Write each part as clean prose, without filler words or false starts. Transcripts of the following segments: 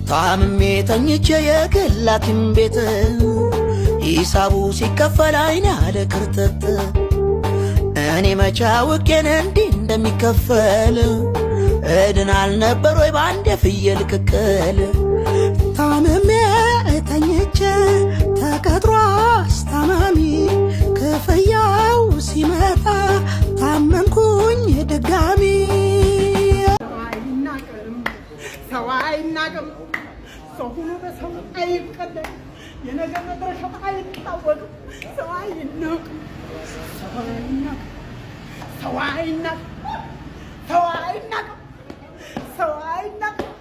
ታምሜ ተኝቼ የግላኪም ቤት ሂሳቡ ሲከፈል አይኔ አለ ክርተት እኔ መቻ ውቄን እንዲህ እንደሚከፈል እድናል ነበር ወይ ባንዴ ፍየል ክክል ታምሜ ተኝቼ ተቀጥሮ አስታማሚ ክፍያው ሲመጣ ታመምኩኝ ድጋሚ ሰው አይናቅም ሰው ሁሉ በሰው አይቀደም የነገር መድረሻው አይታወቅም ሰው አይናቅም ሰው አይናቅም ሰው አይናቅም ሰው አይናቅም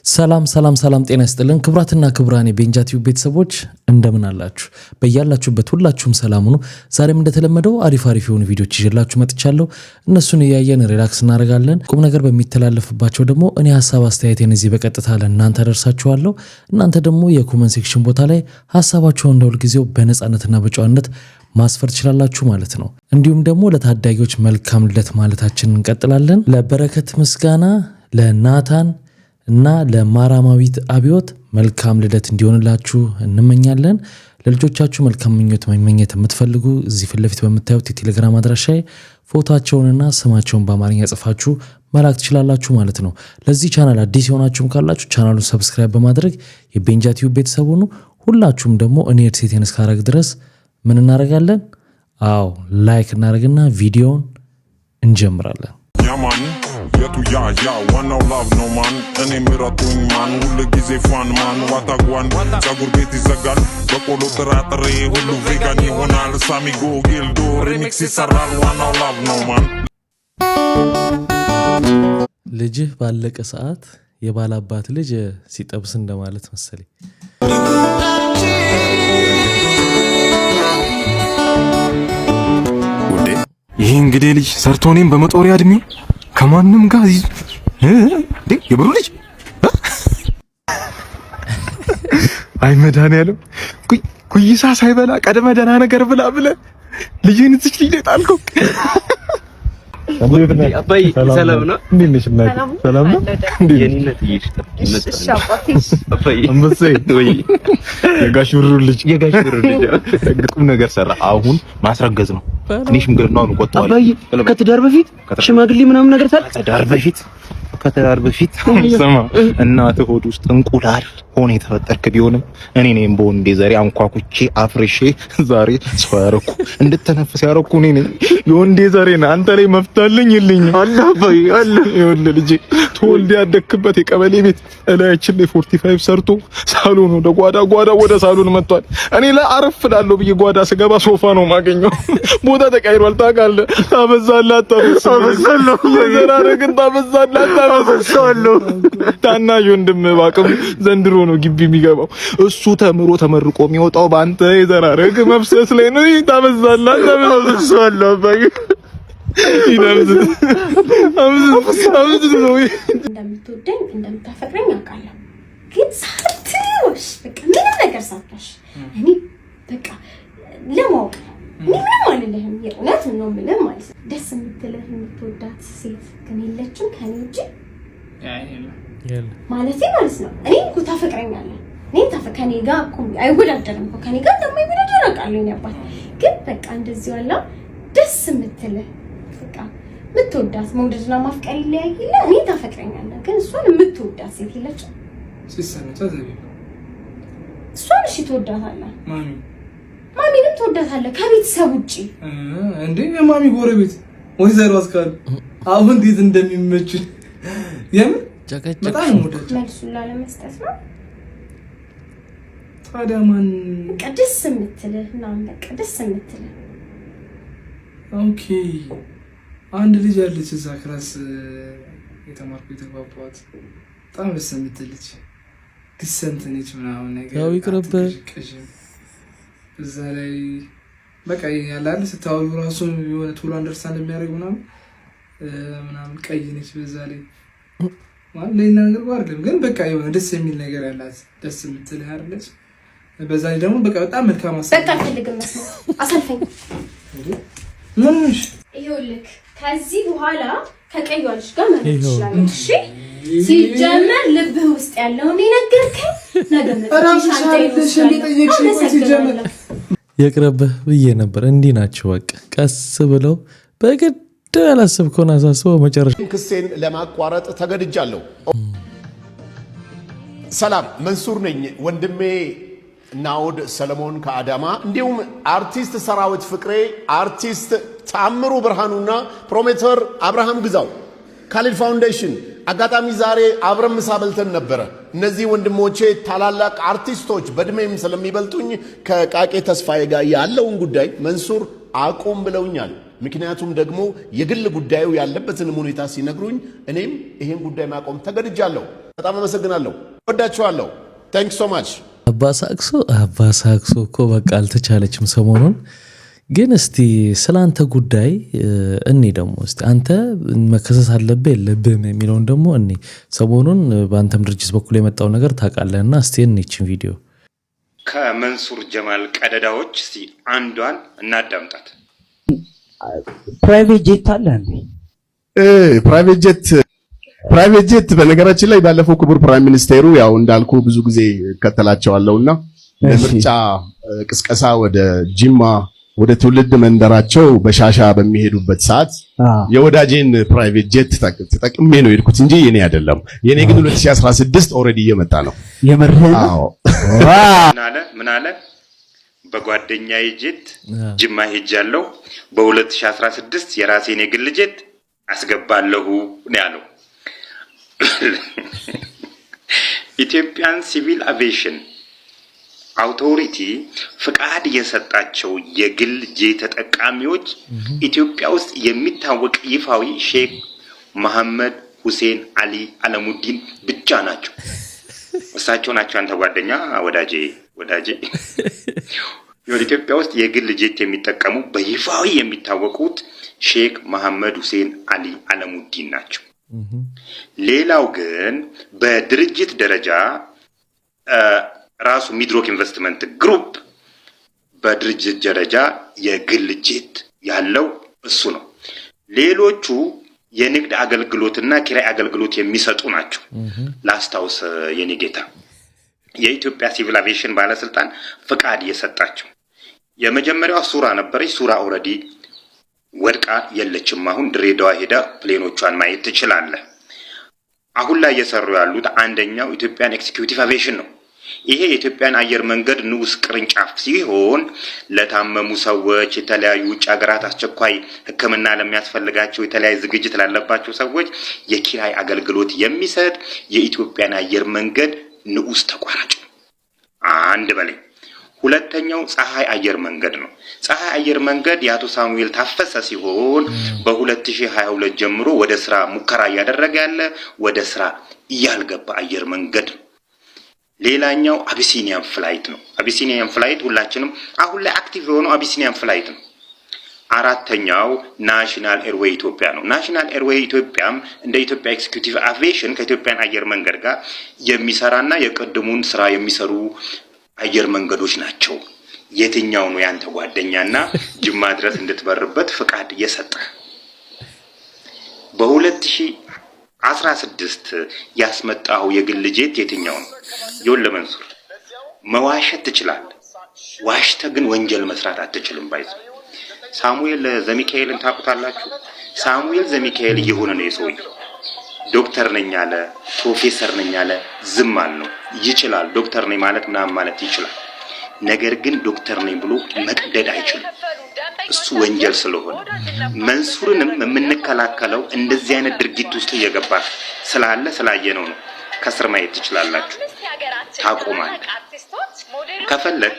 ሰላም ሰላም ሰላም ጤና ይስጥልን ክብራትና ክብራን የቤንጃ ቲዩብ ቤተሰቦች እንደምን አላችሁ በእያላችሁበት ሁላችሁም ሰላም ሁኑ ዛሬም እንደተለመደው አሪፍ የሆኑ ቪዲዮዎች ይዤላችሁ መጥቻለሁ እነሱን እያየን ሪላክስ እናደርጋለን ቁም ነገር በሚተላለፍባቸው ደግሞ እኔ ሐሳብ አስተያየቴን እዚህ በቀጥታ ለእናንተ አደርሳችኋለሁ እናንተ ደግሞ የኮሜንት ሴክሽን ቦታ ላይ ሐሳባችሁን እንደሁል ጊዜው በነጻነትና በጨዋነት ማስፈር ትችላላችሁ ማለት ነው እንዲሁም ደግሞ ለታዳጊዎች መልካም ልደት ማለታችንን እንቀጥላለን ለበረከት ምስጋና ለናታን እና ለማራማዊት አብዮት መልካም ልደት እንዲሆንላችሁ እንመኛለን ለልጆቻችሁ መልካም ምኞት መመኘት የምትፈልጉ እዚህ ፊት ለፊት በመታዩት የቴሌግራም አድራሻዬ ፎቶአቸውንና ስማቸውን በአማርኛ ጽፋችሁ መላክ ትችላላችሁ ማለት ነው ለዚህ ቻናል አዲስ የሆናችሁም ካላችሁ ቻናሉን ሰብስክራይብ በማድረግ የቤንጃ ቲዩብ ቤተሰብ ሁኑ ሁላችሁም ደግሞ እኔ እርሴቴን እስካረግ ድረስ ምን እናደርጋለን አዎ ላይክ እናደርግና ቪዲዮውን እንጀምራለን ያማን የቱ ያ ዋናው ላቭ ነው ማን እኔ ምረጡኝ ማን ሁሉ ጊዜ ፋን ማን ዋታጓን ጸጉር ቤት ይዘጋል በቆሎ ጥራጥሬ ሁሉ ቬጋን ይሆናል ሳሚጎ ጊልዶ ሪሚክስ ይሰራል ዋናው ላቭ ነው ማን ልጅህ ባለቀ ሰዓት የባላባት ልጅ ሲጠብስ እንደማለት መሰለኝ ይሄ እንግዲህ ልጅ ሰርቶኔም በመጦሪያ እድሜው ከማንም ጋር የብሩ ልጅ አይ መድኃኒዓለም ኩይሳ ሳይበላ ቀደመ ደህና ነገር ብላ ብለህ ልጅህን እዚህ ልጅ ጣልከው አባይ ሰላም ነው እንዴት ነሽ ሰላም ነው የኔነት ይሽጣ አባይ አንበሳይ ወይ የጋሽብሩ ልጅ ግጥም ነገር ሰራ አሁን ማስረገዝ ነው እኔ ሽምግልናውን ቆጣው አባይ ከትዳር በፊት ሽማግሌ ምናምን ነገር ታል ከተዳር በፊት ሰማ እናትህ ሆድ ውስጥ እንቁላል ሆነ የተፈጠርክ ቢሆንም እኔ ነኝ በወንዴ ዘሬ አንኳኩቼ አፍርሼ ዛሬ ሰው ያረኩ እንድትተነፍስ ያረኩ እኔ ነኝ የወንዴ ዘሬ ነህ አንተ ላይ መፍታልኝ ይልኝ አላህ ባይ አላህ ይወል ልጅ ተወልደ ያደክበት የቀበሌ ቤት እላያችን ላይ 45 ሰርቶ ሳሎን ወደ ጓዳ ወደ ሳሎን መጥቷል እኔ ላይ አረፍላለሁ ብዬ ጓዳ ስገባ ሶፋ ነው ማገኘው ቦታ ተቀይሯል ታውቃለህ ታበዛላት ታበዛለሁ የዘራረግን ታበዛላት ታበዛለሁ ታናሽ ወንድም ባቅም ዘንድሮ ነው ግቢ የሚገባው እሱ ተመርቆ የሚወጣው ባንተ የዘራረግ መፍሰስ ላይ ነው ታበዛላት ታበዛለሁ ባይ እንደምትወደኝ እንደምታፈቅረኝ አውቃለሁ ግን ሳትወሽ በቃ ምንም ነገር ሳትወሽ እኔ በቃ ለማወቅ ምንም አልልህም የእውነት ነው ምንም ማለት ደስ የምትልህ የምትወዳት ሴት ግን የለችም ከኔ ውጪ ማለት ነው እኔ እኮ ታፈቅረኛለህ እኔ ከኔ ጋር እኮ አይወዳደርም እኮ ከኔ ጋር ደግሞ ይወዳደር አውቃለሁ እኔ አባት ግን በቃ እንደዚህ ዋላ ደስ የምትልህ በቃ ምትወዳት መውደድና ማፍቀር ይለያይላ እኔ ታፈቅረኛለህ ግን እሷን የምትወዳት ሴት የለችም ሲሰነታ ዘቢ እሷን እሺ ትወዳታለህ ማሚንም ትወዳታለህ ከቤተሰብ ውጪ እንዴ የማሚ ጎረቤት ወይዘሮ አስካል አሁን እንዴት እንደሚመች የምን በጣም ሙደት መልሱን ላለመስጠት ነው ታዲያ ማን በቃ ደስ የምትልህ ምናምን በቃ ደስ የምትልህ ኦኬ አንድ ልጅ አለች እዛ ክላስ የተማርኩ የተግባባሁት በጣም ደስ የምትል ልጅ ዲሰንት ነች ምናምን ነገር ያው ይቅርብህ እዛ ላይ በቃ ያላል ስታወሩ ራሱ የሆነ ቶሎ አንደርስታንድ የሚያደርግ ምናምን ቀይ ነች በዛ ላይ ማለት ለእኛ ነገር አይደለም ግን በቃ የሆነ ደስ የሚል ነገር ያላት ደስ የምትልህ አይደለች በዛ ላይ ደግሞ በቃ በጣም መልካም አሰብ በቃ አልፈልግም መስማት አሰልፈኝ። ምንሽ ይኸውልህ ከዚህ በኋላ ከቀይዋ ልጅ ጋር ማለት ይችላል። እሺ ሲጀመር ልብህ ውስጥ ያለውን የነገርከኝ ነገር ነው። የቅረብህ ብዬ ነበር። እንዲህ ናቸው በቃ ቀስ ብለው በግድ ያላሰብከውን አሳስበው መጨረሻ ክሴን ለማቋረጥ ተገድጃለሁ። ሰላም መንሱር ነኝ። ወንድሜ ናውድ ሰለሞን ከአዳማ እንዲሁም አርቲስት ሰራዊት ፍቅሬ፣ አርቲስት ታምሩ ብርሃኑና ፕሮሞተር አብርሃም ግዛው ካሊድ ፋውንዴሽን አጋጣሚ ዛሬ አብረን ምሳ በልተን ነበረ። እነዚህ ወንድሞቼ ታላላቅ አርቲስቶች በእድሜም ስለሚበልጡኝ ከቃቄ ተስፋዬ ጋር ያለውን ጉዳይ መንሱር አቁም ብለውኛል። ምክንያቱም ደግሞ የግል ጉዳዩ ያለበትን ሁኔታ ሲነግሩኝ እኔም ይሄን ጉዳይ ማቆም ተገድጃለሁ። በጣም አመሰግናለሁ። ወዳችኋለሁ። ታንክ ሶ ማች። አባሳክሶ እኮ በቃ አልተቻለችም ሰሞኑን። ግን እስቲ ስላንተ ጉዳይ እኔ ደግሞ እስቲ አንተ መከሰስ አለብህ የለብህም የሚለውን ደግሞ እኔ ሰሞኑን በአንተም ድርጅት በኩል የመጣው ነገር ታውቃለህና እስቲ እንቺን ቪዲዮ ከመንሱር ጀማል ቀደዳዎች እስቲ አንዷን እናዳምጣት። ፕራይቬት ጄት አለ እንዴ? ፕራይቬት ጄት በነገራችን ላይ ባለፈው ክቡር ፕራይም ሚኒስቴሩ ያው እንዳልኩ ብዙ ጊዜ ከተላቸዋለውና ለምርጫ ቅስቀሳ ወደ ጂማ ወደ ትውልድ መንደራቸው በሻሻ በሚሄዱበት ሰዓት የወዳጄን ፕራይቬት ጄት ተጠቅሜ ነው የሄድኩት እንጂ የኔ አይደለም። የኔ ግን 2016 ኦሬዲ እየመጣ ነው። የመረህ አዎ ምን አለ በጓደኛዬ ጄት ጅማ ሄጃለሁ። በ2016 የራሴን የግል ጄት አስገባለሁ ነው ያለው። ኢትዮጵያን ሲቪል አቪዬሽን አውቶሪቲ ፍቃድ የሰጣቸው የግል ጄት ተጠቃሚዎች ኢትዮጵያ ውስጥ የሚታወቅ ይፋዊ ሼክ መሐመድ ሁሴን አሊ አለሙዲን ብቻ ናቸው። እሳቸው ናቸው አንተ ጓደኛ ወዳጄ ኢትዮጵያ ውስጥ የግል ጄት የሚጠቀሙ በይፋዊ የሚታወቁት ሼክ መሐመድ ሁሴን አሊ አለሙዲን ናቸው። ሌላው ግን በድርጅት ደረጃ ራሱ ሚድሮክ ኢንቨስትመንት ግሩፕ በድርጅት ደረጃ የግል ጄት ያለው እሱ ነው። ሌሎቹ የንግድ አገልግሎትና ኪራይ አገልግሎት የሚሰጡ ናቸው። ላስታውስ የኔ ጌታ የኢትዮጵያ ሲቪል አቪዬሽን ባለስልጣን ፍቃድ የሰጣቸው የመጀመሪያው ሱራ ነበረች። ሱራ ኦሬዲ ወድቃ የለችም። አሁን ድሬዳዋ ሄዳ ፕሌኖቿን ማየት ትችላለህ። አሁን ላይ እየሰሩ ያሉት አንደኛው ኢትዮጵያን ኤክስኪዩቲቭ አቪዬሽን ነው። ይሄ የኢትዮጵያን አየር መንገድ ንዑስ ቅርንጫፍ ሲሆን ለታመሙ ሰዎች፣ የተለያዩ ውጭ ሀገራት አስቸኳይ ሕክምና ለሚያስፈልጋቸው የተለያዩ ዝግጅት ላለባቸው ሰዎች የኪራይ አገልግሎት የሚሰጥ የኢትዮጵያን አየር መንገድ ንዑስ ተቋራጭ አንድ በላይ። ሁለተኛው ፀሐይ አየር መንገድ ነው። ፀሐይ አየር መንገድ የአቶ ሳሙኤል ታፈሰ ሲሆን በ2022 ጀምሮ ወደ ስራ ሙከራ እያደረገ ያለ ወደ ስራ እያልገባ አየር መንገድ ነው። ሌላኛው አቢሲኒያን ፍላይት ነው። አቢሲኒያን ፍላይት ሁላችንም አሁን ላይ አክቲቭ የሆነው አቢሲኒያን ፍላይት ነው። አራተኛው ናሽናል ኤርዌይ ኢትዮጵያ ነው። ናሽናል ኤርዌይ ኢትዮጵያም እንደ ኢትዮጵያ ኤክስኪዩቲቭ አቪዬሽን ከኢትዮጵያን አየር መንገድ ጋር የሚሰራና የቀድሙን ስራ የሚሰሩ አየር መንገዶች ናቸው። የትኛው ነው ያንተ ጓደኛና ጅማ ድረስ እንድትበርበት ፍቃድ የሰጠ? በ2016 ያስመጣው የግል ጄት የትኛው ነው? ይኸውልህ መንሱር መዋሸት ትችላለህ፣ ዋሽተህ ግን ወንጀል መስራት አትችልም። ባይዘ ሳሙኤል ዘሚካኤልን ታውቁታላችሁ? ሳሙኤል ዘሚካኤል እየሆነ ነው የሰውዬ ዶክተር ነኝ አለ፣ ፕሮፌሰር ነኝ አለ፣ ዝም አልነው። ይችላል ዶክተር ነኝ ማለት ምናምን ማለት ይችላል። ነገር ግን ዶክተር ነኝ ብሎ መቅደድ አይችልም። እሱ ወንጀል ስለሆነ መንሱርንም የምንከላከለው እንደዚህ አይነት ድርጊት ውስጥ እየገባ ስላየነው ነው። ከስር ማየት ትችላላችሁ። ታቆማለህ። ከፈለክ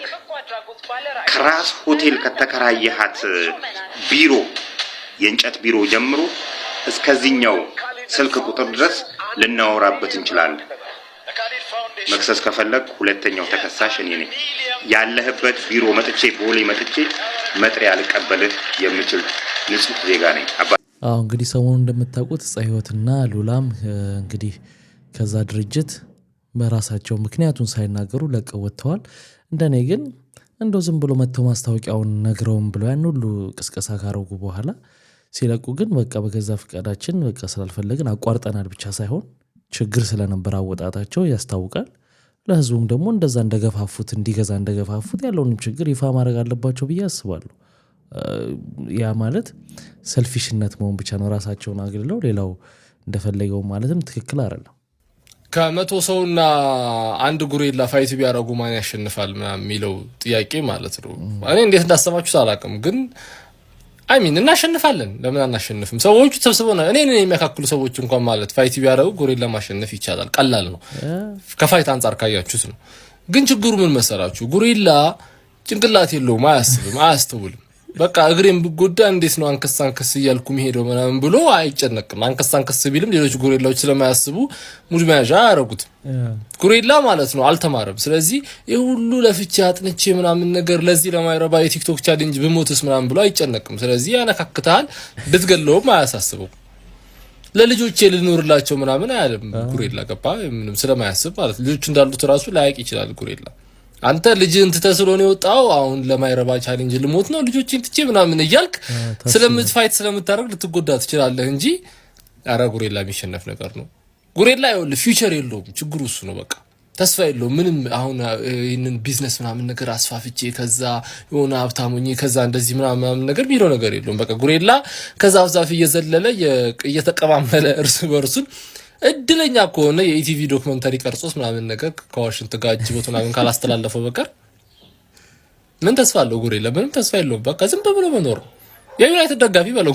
ከራስ ሆቴል ከተከራየሃት ቢሮ የእንጨት ቢሮ ጀምሮ እስከዚህኛው ስልክ ቁጥር ድረስ ልናወራበት እንችላለን። መክሰስ ከፈለክ ሁለተኛው ተከሳሽ እኔ ነኝ። ያለህበት ቢሮ መጥቼ ቦሌ መጥቼ መጥሪያ ልቀበልህ የምችል ንጹህ ዜጋ ነኝ። አዎ እንግዲህ ሰሞኑን እንደምታውቁት ፀሐይወትና ሉላም እንግዲህ ከዛ ድርጅት በራሳቸው ምክንያቱን ሳይናገሩ ለቀው ወጥተዋል። እንደኔ ግን እንደው ዝም ብሎ መተው ማስታወቂያውን ነግረውም ብለው ያን ሁሉ ቅስቀሳ ካረጉ በኋላ ሲለቁ ግን በቃ በገዛ ፍቃዳችን በቃ ስላልፈለግን አቋርጠናል ብቻ ሳይሆን ችግር ስለነበር አወጣታቸው ያስታውቃል። ለህዝቡም ደግሞ እንደዛ እንደገፋፉት እንዲገዛ እንደገፋፉት ያለውንም ችግር ይፋ ማድረግ አለባቸው ብዬ አስባለሁ። ያ ማለት ሰልፊሽነት መሆን ብቻ ነው። ራሳቸውን አግልለው ሌላው እንደፈለገው ማለትም ትክክል አይደለም። ከመቶ ሰውና አንድ ጉሬላ ፋይት ቢያረጉ ማን ያሸንፋል ምናምን የሚለው ጥያቄ ማለት ነው። እኔ እንዴት እንዳሰባችሁት አላውቅም፣ ግን አይሚን እናሸንፋለን። ለምን አናሸንፍም? ሰዎቹ ተሰብስበው ነው እኔ የሚያካክሉ ሰዎች እንኳን ማለት ፋይት ቢያረጉ ጉሬላ ማሸነፍ ይቻላል። ቀላል ነው ከፋይት አንፃር ካያችሁት ነው። ግን ችግሩ ምን መሰላችሁ? ጉሬላ ጭንቅላት የለውም፣ አያስብም፣ አያስተውልም። በቃ እግሬን ብጎዳ እንዴት ነው አንከስ እያልኩ መሄደው ምናምን ብሎ አይጨነቅም። አንከስ ቢልም ሌሎች ጉሬላዎች ስለማያስቡ ሙድ መያዣ ያረጉት። ጉሬላ ማለት ነው አልተማረም። ስለዚህ የሁሉ ለፍቼ አጥንቼ ምናምን ነገር ለዚህ ለማይረባ የቲክቶክ ቻሌንጅ ብሞትስ ምናምን ብሎ አይጨነቅም። ስለዚህ ያነካክታል፣ ብትገለውም አያሳስበው። ለልጆቼ ልኖርላቸው ምናምን አያለም ጉሬላ። ገባ ምንም ስለማያስብ ማለት ልጆች እንዳሉት ራሱ ላያቅ ይችላል ጉሬላ። አንተ ልጅን ተተስሎን የወጣው አሁን ለማይረባ ቻሌንጅ ልሞት ነው ልጆችን ትቼ ምናምን እያልክ ስለምትፋይት ስለምታረግ ልትጎዳ ትችላለህ እንጂ አረ ጉሬላ የሚሸነፍ ነገር ነው። ጉሬላ ይኸውልህ ፊውቸር የለውም። ችግሩ እሱ ነው። በቃ ተስፋ የለውም ምንም። አሁን ይሄንን ቢዝነስ ምናምን ነገር አስፋፍቼ ከዛ የሆነ ሀብታሙኝ ከዛ እንደዚህ ምናምን ነገር ቢለው ነገር የለውም። በቃ ጉሬላ ከዛ ዛፍ እየዘለለ እየተቀማመለ እርስ በርሱን እድለኛ ከሆነ የኢቲቪ ዶክመንታሪ ቀርጾስ ምናምን ነገር ከዋሽንት ጋር አጅቦት ምናምን ካላስተላለፈው በቀር ምን ተስፋ አለው? ጉሬላ ምንም ተስፋ የለውም። በቃ ዝም ብሎ መኖር የዩናይትድ ደጋፊ በለው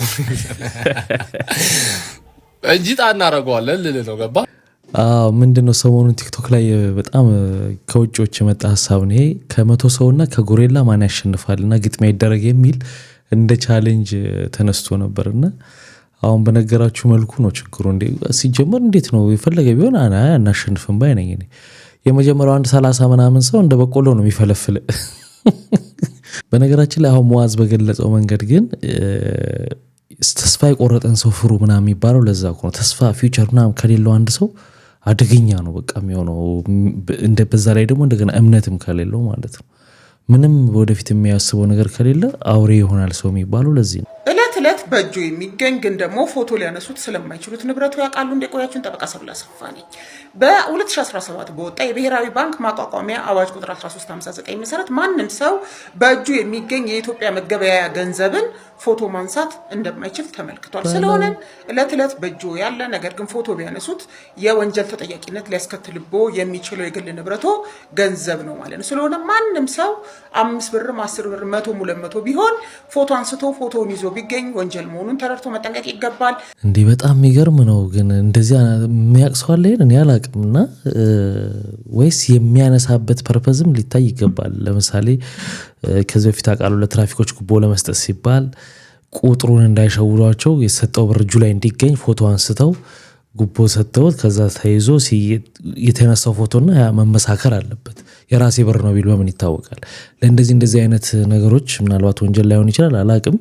እንጂ ጣና አረጋዋለን ልል ነው። ገባ? ምንድነው ሰሞኑን ቲክቶክ ላይ በጣም ከውጪዎች የመጣ ሐሳብ ነው። ከመቶ ሰውና ከጉሬላ ማን ያሸንፋልና ግጥሚያ ይደረግ የሚል እንደ ቻሌንጅ ተነስቶ ነበርና አሁን በነገራችሁ መልኩ ነው ችግሩ። ሲጀመር እንዴት ነው የፈለገ ቢሆን አናሸንፍም ባይ ነኝ እኔ። የመጀመሪያው 130 ምናምን ሰው እንደ በቆሎ ነው የሚፈለፍል። በነገራችን ላይ አሁን ሙአዝ በገለጸው መንገድ ግን ተስፋ የቆረጠን ሰው ፍሩ ምናምን የሚባለው ለዛ እኮ ነው። ተስፋ ፊውቸር ምናምን ከሌለው አንድ ሰው አደገኛ ነው በቃ የሚሆነው። እንደ በዛ ላይ ደግሞ እንደገና እምነትም ከሌለው ማለት ነው። ምንም ወደፊት የሚያስበው ነገር ከሌለ አውሬ ይሆናል ሰው የሚባለው ለዚህ ነው። እለት በእጁ የሚገኝ ግን ደግሞ ፎቶ ሊያነሱት ስለማይችሉት ንብረቱ ያውቃሉ። እንደቆያችሁን ጠበቃ ሰብለ አሰፋ ነኝ። በ2017 በወጣ የብሔራዊ ባንክ ማቋቋሚያ አዋጅ ቁጥር 1359 መሰረት ማንም ሰው በእጁ የሚገኝ የኢትዮጵያ መገበያያ ገንዘብን ፎቶ ማንሳት እንደማይችል ተመልክቷል። ስለሆነም እለት በእጁ ያለ ነገር ግን ፎቶ ቢያነሱት የወንጀል ተጠያቂነት ሊያስከትልቦ የሚችለው የግል ንብረቶ ገንዘብ ነው ማለት ነው። ስለሆነ ማንም ሰው 5 ብርም 10 ብር 100 200 ቢሆን ፎቶ አንስቶ ፎቶውን ይዞ ቢገኝ ወንጀል መሆኑን ተረድቶ መጠንቀቅ ይገባል። እንዴ በጣም የሚገርም ነው። ግን እንደዚህ የሚያቅሰዋል ይሄን እኔ አላቅምና ወይስ የሚያነሳበት ፐርፐዝም ሊታይ ይገባል። ለምሳሌ ከዚህ በፊት አቃሉ ለትራፊኮች ጉቦ ለመስጠት ሲባል ቁጥሩን እንዳይሸውዷቸው የሰጠው ብር እጁ ላይ እንዲገኝ ፎቶ አንስተው ጉቦ ሰጥተውት ከዛ ተይዞ የተነሳው ፎቶና መመሳከር አለበት። የራሴ ብር ነው ቢል በምን ይታወቃል? ለእንደዚህ አይነት ነገሮች ምናልባት ወንጀል ላይሆን ይችላል አላቅም።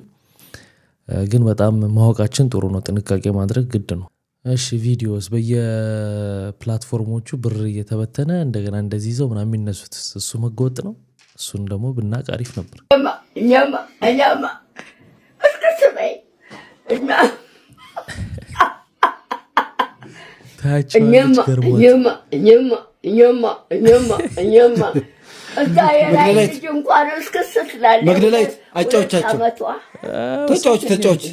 ግን በጣም ማወቃችን ጥሩ ነው። ጥንቃቄ ማድረግ ግድ ነው። እሺ ቪዲዮስ በየፕላትፎርሞቹ ብር እየተበተነ እንደገና እንደዚህ ይዘው ምናምን የሚነሱት እሱ መገወጥ ነው። እሱን ደግሞ ብናቅ አሪፍ ነበር። መግደላዊት አጫዎቻቸው ተጫዎች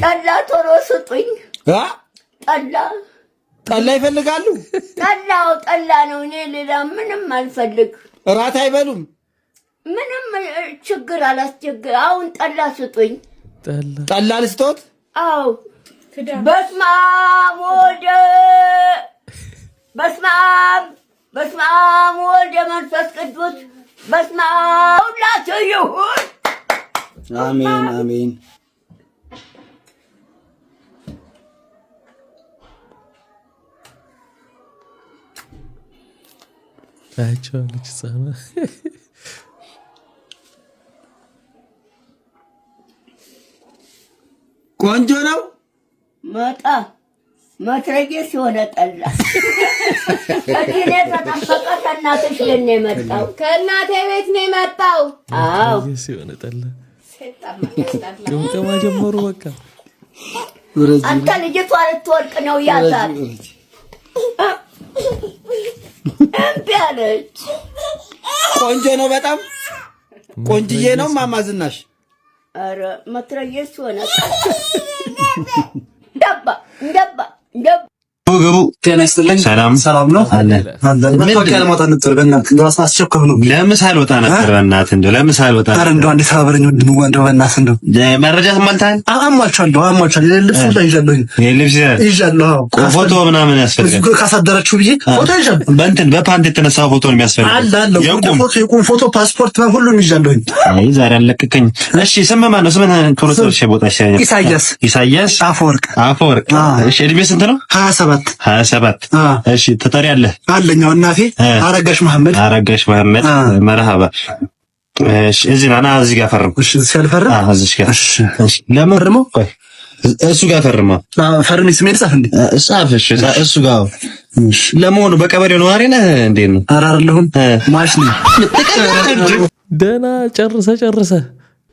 ጠላ ቶሎ ስጡኝ። ጠላ ይፈልጋሉ። ጠላ ነው። እኔ ሌላ ምንም አልፈልግ። እራት አይበሉም። ምንም ችግር አላስቸግር። አሁን ጠላ ስጡኝ። ጠላ ልስጦት? አዎ። በስመ አብ ወወልድ መንፈስ ቅዱስ በስመ አብ ሁላችሁ ይሁን። አሜን። ታያቸዋለች ቆንጆ ነው። መጣ መትረጌስ የሆነ ጠላ ከኔ ተጠፈቀ ከእናትሽ ለኔ መጣው ከእናቴ ቤት ነው የመጣው። አዎ የሆነ ጠላ ቅምቀማ ጀመሩ። በቃ አንተ ልጅቷ ልትወርቅ ነው ያዛት። እምቢ አለች። ቆንጆ ነው፣ በጣም ቆንጅዬ ነው ማማ ዝናሽ። ኧረ መትረጌስ የሆነ ደባ ደባ ደባ ገቡ ጤና ይስጥልኝ። ሰላም ነው አለ ምን ካልማታ ነበር። በእናትህ እንደው አስቸኳይ ነው። ለምን ሳልወጣ ነበር? በእናትህ እንደው ለምን ሳልወጣ? ኧረ እንደው አንዴ ተባበረኝ ወንድም ወንዶ በእናትህ እንደው መረጃ ተማልታል። አሟልቻለሁ የልብስ ሁላ ይዣለሁ። የልብስ ይዣለሁ። ፎቶ ምናምን ያስፈልጋል። ካሳደረችው ብዬ ፎቶ ይዣለሁ። በእንትን በፓንት የተነሳው ፎቶ ነው የሚያስፈልገው። የቁም ፎቶ፣ ፓስፖርት ሁሉም ይዣለሁ። አይ ዛሬ አለቀቀኝ። እሺ ስም ማን ነው? ስምን ኮሮቶር ሸቦታ ይሻኛል። ኢሳያስ አፈወርቅ። እሺ እድሜ ስንት ነው? 27 እሺ ተጠሪ አለ አለኛው እናቴ አረጋሽ መሐመድ መርሃባ። እሺ እዚህ ና እዚህ ጋር ፈርም። እሺ ሲያልፈርም እዚህ ጋር እሺ ለመርሞ ቆይ እሱ ጋር ፈርማ ፈርም ስሜን ጻፍ እንዴ ጻፍ። እሺ እሱ ጋር እሺ ለመሆኑ በቀበሌው ነዋሪ ነህ እንዴ ነው? ኧረ አይደለሁም ማሽ ነኝ። ደህና ጨርሰ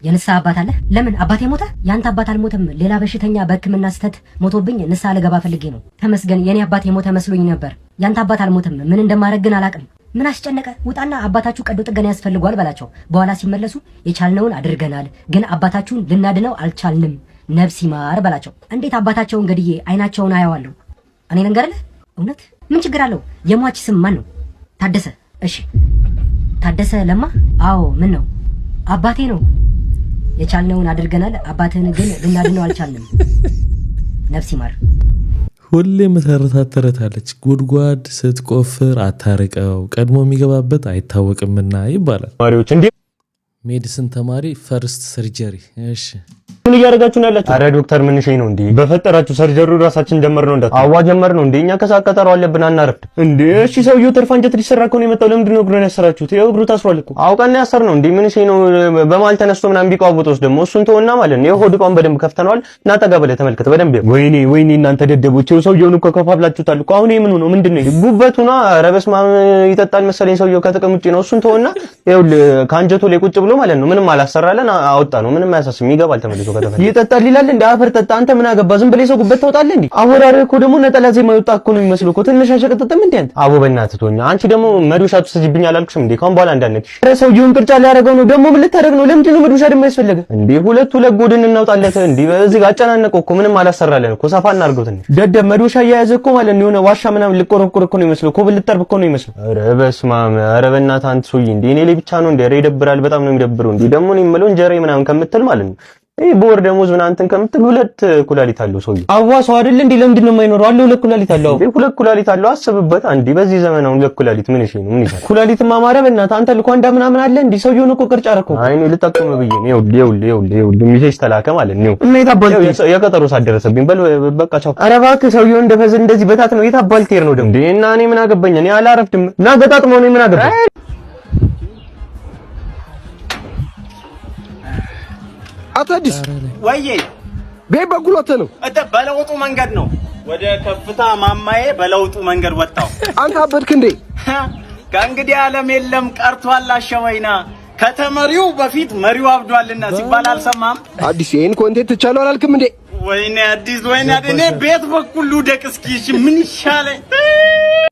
የንስሐ አባት አለ። ለምን አባቴ ሞተ? ያንተ አባት አልሞተም። ሌላ በሽተኛ በሕክምና ስህተት ሞቶብኝ ንስሐ ልገባ ፈልጌ ነው። ተመስገን የኔ አባት የሞተ መስሎኝ ነበር። ያንተ አባት አልሞተም። ምን እንደማደርግ ግን አላቅም። ምን አስጨነቀ? ውጣና አባታችሁ ቀዶ ጥገና ያስፈልጓል በላቸው። በኋላ ሲመለሱ የቻልነውን አድርገናል፣ ግን አባታችሁን ልናድነው አልቻልንም፣ ነፍስ ይማር በላቸው። እንዴት አባታቸውን ገድዬ አይናቸውን አያዋለሁ? እኔ ልንገርልህ፣ እውነት ምን ችግር አለው? የሟች ስም ማን ነው? ታደሰ። እሺ ታደሰ ለማ። አዎ ምን ነው? አባቴ ነው። የቻልነውን አድርገናል፣ አባትህን ግን ልናድነው አልቻልንም፣ ነፍስ ይማር። ሁሌ ምተረታተረታለች። ጉድጓድ ስትቆፍር አታርቀው፣ ቀድሞ የሚገባበት አይታወቅምና ይባላል። ማሪዎች እንዴ ሜዲሲን ተማሪ ፈርስት ሰርጀሪ። እሺ ምን እያደረጋችሁ ነው ያላችሁ? አረ ዶክተር ምን እሺ ነው እንዴ? በፈጠራችሁ ሰርጀሪው ራሳችን ጀመር ነው እንዳት አዋ ጀመር ነው እንዴ? እኛ ከሳቀጠሩ አለብን አናረፍድ እንዴ? እሺ ሰውየው ተርፋ እንጀት ሊሰራ እኮ ነው የመጣው። ለምንድን ነው እግሩን ያሰራችሁት? ይኸው እግሩ ታስሯል እኮ አውቀን ያሰር ነው እንዴ? ምን እሺ ነው በማል ተነስቶ ምናምን ቢቋውጡስ ደግሞ እሱን ተወና ማለት ነው። ይኸው ሆድቋን በደንብ ከፍተናል። እና ጠጋ በለ ተመልከተ በደንብ። ወይኔ እናንተ ደደቦች፣ ይኸው ሰውየውን እኮ ከፋፍላችሁታል እኮ። አሁን ምን ነው ምንድን ነው ጉበቱ ነው? ኧረ በስመ አብ ይጠጣል መሰለኝ ሰውየው ከጥቅም ውጪ ነው። እሱን ተወና ይኸው ከአንጀቱ ላይ ቁጭ ብሎ ማለት ነው ምንም አላሰራለን አወጣ ነው። ምንም አያሳስም ይገባል ተመልሶ ከተፈለ ይጠጣል ይላል እንደ አፈር ጠጣ። አንተ ምን አገባ? ዝም ብለህ ሰው ጉበት ታውጣለህ እንዴ? አወራርህ እኮ ደግሞ ነጠላ ዜማ ይወጣ እኮ ነው የሚመስለው እኮ። ትንሽ አሸቀጥጥም እንዴ አንተ? አቦ በእናትህ ተወኛ። አንቺ ደግሞ መዶሻ ትሰጂብኝ አላልኩሽም እንዴ? ካሁን በኋላ እንዳነክሽ። ኧረ ሰውዬውን ቅርጫ ሊያደርገው ነው ደግሞ። ምን ልታደርግ ነው? ለምንድን ነው መዶሻ ደግሞ ያስፈልገ እንዴ? ሁለት ጎድን እናውጣለት እንዴ? በዚህ ጋር አጨናነቀው እኮ ምንም አላሰራለን እኮ። ሰፋ እናድርገው ትንሽ። ደደብ መዶሻ እየያዘ እኮ ማለት ነው የሆነ ዋሻ ምናምን ልቆረቆር እኮ ነው የሚመስለው እኮ። ብልጠርብ እኮ ነው የሚመስለው። ኧረ በስመ አብ። ኧረ በእናትህ አንተ ሰውዬ እንዴ እኔ ላይ ብቻ ነው እንዴ? ኧረ ይደብራል። በጣም ነው የሚደብረው እንዴ። ደግሞ ነው የምለው እንጀራ ምናምን ከምትል ማለት ነው ይሄ ቦር ደሞዝ ምናምን እንትን ከምትል ሁለት ኩላሊት አለው ሰውዬው። አዋሰው አይደል እንዴ? ለምንድን ነው የማይኖረው? አለው ሁለት ኩላሊት አለው። ሁለት ኩላሊት አለው። አስብበት አንዴ። በዚህ ዘመን አሁን ሁለት ኩላሊት ምን እሺ ነው? ምን ይችላል? ኩላሊት ማማረ በእናትህ አንተ ልኳንዳ ምናምን አለ እንዴ? ሰውዬውን እኮ ቅርጫ አደረከው። አይ እኔ ልጠቅም ብዬ ነው። ይኸውልህ ሚሴጅ ተላከ ማለት ነው። እና የታባል የቀጠሮ ሳደረሰብኝ በል በቃ ቻው። ኧረ እባክህ ሰውዬው እንደፈዝ እንደዚህ በታት ነው የታባል ቴር ነው ደግሞ እና እኔ ምን አገባኝ? እኔ አላረፍድም እና ገጣጥሞ ነው ምን አገባኝ? አቶ አዲስ ወይዬ ቤት በኩል ወጥተህ ነው? በለውጡ መንገድ ነው። ወደ ከፍታ ማማዬ በለውጡ መንገድ ወጣው። አንተ አበድክ እንዴ? ከእንግዲህ ዓለም የለም ቀርቷል አሸወይና። ከተመሪው በፊት መሪው አብዷልና ሲባል አልሰማም? አዲስ ይሄን ኮንቴንት ትቻለው አላልክም እንዴ? ወይኔ አዲስ ወይኔ እኔ ቤት በኩል ልውደቅ እስኪ እሺ ምን ይሻለኝ?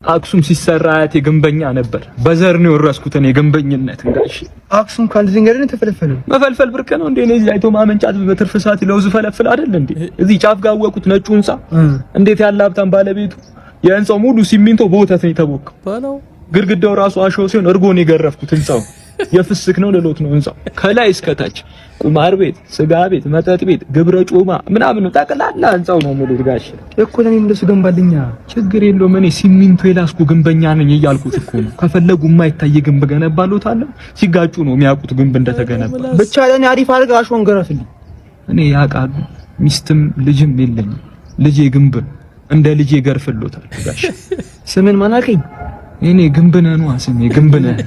አክሱም ሲሰራ አያቴ ግንበኛ ነበር። በዘር ነው የወረስኩት እኔ ግንበኝነት። እንጋሽ አክሱም ካልዚንገርን ተፈልፈሉ መፈልፈል ብርቅ ነው እንዴ? እዚህ አይቶ ማመንጫት በትርፍ ሰዓት ለውዝ ፈለፍል አይደል እንዴ? እዚህ ጫፍ ጋር ወቁት ነጩ ህንጻ እንዴት ያለ ሀብታም ባለቤቱ የህንጻው ሙሉ ሲሚንቶ በወተት ነው የተቦከው ባለው። ግድግዳው ራሱ አሸዋ ሲሆን እርጎ ነው የገረፍኩት። ህንጻው የፍስክ ነው ልሎት ነው ህንጻው ከላይ እስከ ታች ቁማር ቤት፣ ስጋ ቤት፣ መጠጥ ቤት፣ ግብረ ጮማ ምናምን ነው ጠቅላላ ህንጻው ነው ሙሉ ጋሽ እኮ ለኔም እንደሱ ገንባልኛ ችግር የለውም። እኔ ሲሚንቶ የላስኩ ግንበኛ ነኝ እያልኩት እኮ ነው። ከፈለጉ የማይታይ ግንብ ገነባሎታለሁ። ሲጋጩ ነው የሚያውቁት ግንብ እንደተገነባ። ብቻ ለኔ አሪፍ አድርገህ አሸዋን ገረፍልኝ። እኔ ያውቃሉ ሚስትም ልጅም የለኝም። ልጄ ግንብ እንደ ልጄ ገርፍሎታል ጋሽ። ስምን ማን አልከኝ? እኔ ግንብ ነህ ነው ስሜ ግንብ ነህ።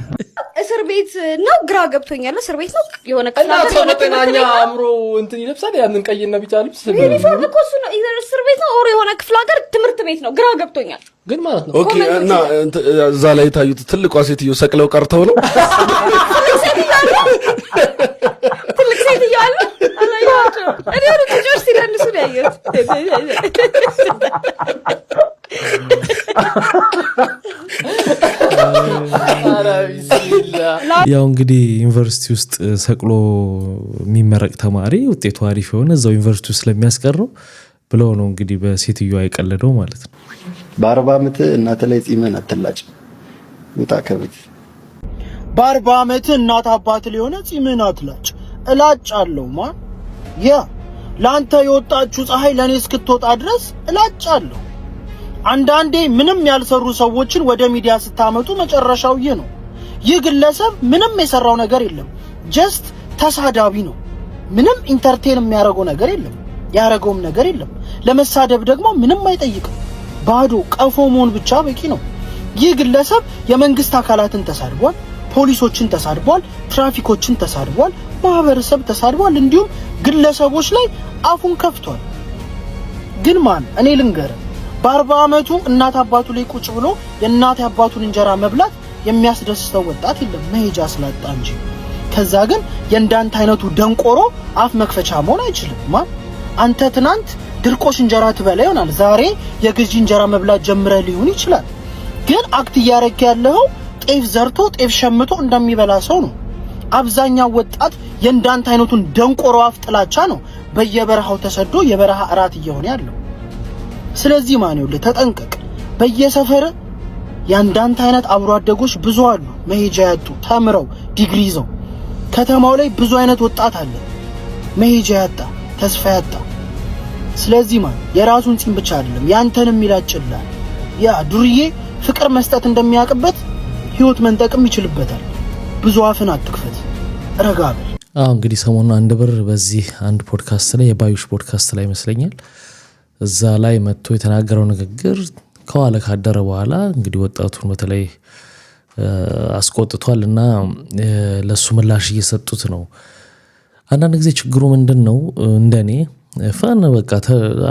እስር ቤት ነው ግራ ገብቶኛል። እስር ቤት ነው የሆነ እና ተመጠናኛ አምሮ እንትን ይለብሳል ያንን ቀይና ቢጫ ልብስ ዩኒፎርም እኮ እሱ ነው። እስር ቤት ነው ኦር የሆነ ክፍለ ሀገር ትምህርት ቤት ነው ግራ ገብቶኛል ግን ማለት ነው። ኦኬ እና እዛ ላይ ታዩት ትልቋ ሴትዮ ሰቅለው ቀርተው ነው ትልቅ ሴትዮ አለ አላየኋቸው እኔ ወደ ልጆች ሲደንሱ ነው ያየሁት። ያው እንግዲህ ዩኒቨርሲቲ ውስጥ ሰቅሎ የሚመረቅ ተማሪ ውጤቱ አሪፍ የሆነ እዛው ዩኒቨርሲቲ ውስጥ ስለሚያስቀረው ብለው ነው እንግዲህ በሴትዮዋ የቀለደው ማለት ነው። በ40 ዓመት እናት ላይ ጺምን አትላጭ ውጣ ከቤት። በ40 ዓመት እናት አባት ሊሆነ ጺምን አትላጭ እላጫለሁ ማን ያ ላንተ የወጣችሁ ፀሐይ ለኔ እስክትወጣ ድረስ እላጫለሁ። አንዳንዴ ምንም ያልሰሩ ሰዎችን ወደ ሚዲያ ስታመጡ መጨረሻው ይህ ነው። ይህ ግለሰብ ምንም የሰራው ነገር የለም፣ ጀስት ተሳዳቢ ነው። ምንም ኢንተርቴን የሚያደርገው ነገር የለም፣ ያደረገውም ነገር የለም። ለመሳደብ ደግሞ ምንም አይጠይቅም። ባዶ ቀፎ መሆን ብቻ በቂ ነው። ይህ ግለሰብ የመንግስት አካላትን ተሳድቧል፣ ፖሊሶችን ተሳድቧል፣ ትራፊኮችን ተሳድቧል፣ ማህበረሰብ ተሳድቧል፣ እንዲሁም ግለሰቦች ላይ አፉን ከፍቷል። ግን ማን እኔ ልንገር በ40 ዓመቱ እናት አባቱ ላይ ቁጭ ብሎ የእናት አባቱን እንጀራ መብላት የሚያስደስተው ወጣት የለም መሄጃ ስላጣ እንጂ። ከዛ ግን የእንዳንተ አይነቱ ደንቆሮ አፍ መክፈቻ መሆን አይችልም። ማን አንተ ትናንት ድርቆሽ እንጀራ ትበላ ይሆናል፣ ዛሬ የግዢ እንጀራ መብላት ጀምረ ሊሆን ይችላል። ግን አክት እያረክ ያለው ጤፍ ዘርቶ ጤፍ ሸምቶ እንደሚበላ ሰው ነው። አብዛኛው ወጣት የእንዳንተ አይነቱን ደንቆሮ አፍ ጥላቻ ነው በየበረሃው ተሰዶ የበረሃ እራት እየሆነ ያለው። ስለዚህ ማን ይኸውልህ ተጠንቀቅ። በየሰፈር ያንዳንተ አይነት አብሮ አደጎች ብዙ አሉ፣ መሄጃ ያጡ ተምረው ዲግሪ ይዘው። ከተማው ላይ ብዙ አይነት ወጣት አለ መሄጃ ያጣ ተስፋ ያጣ። ስለዚህ ማን የራሱን ጺም ብቻ አይደለም ያንተንም ይላጭላል። ያ ዱርዬ ፍቅር መስጠት እንደሚያውቅበት ህይወት መንጠቅም ይችልበታል። ብዙ አፍን አትክፈት፣ ረጋ በል። እንግዲህ ሰሞኑን አንድ ብር በዚህ አንድ ፖድካስት ላይ የባዩሽ ፖድካስት ላይ ይመስለኛል እዛ ላይ መጥቶ የተናገረው ንግግር ከኋላ ካደረ በኋላ እንግዲህ ወጣቱን በተለይ አስቆጥቷል እና ለሱ ምላሽ እየሰጡት ነው። አንዳንድ ጊዜ ችግሩ ምንድነው እንደኔ ፈን በቃ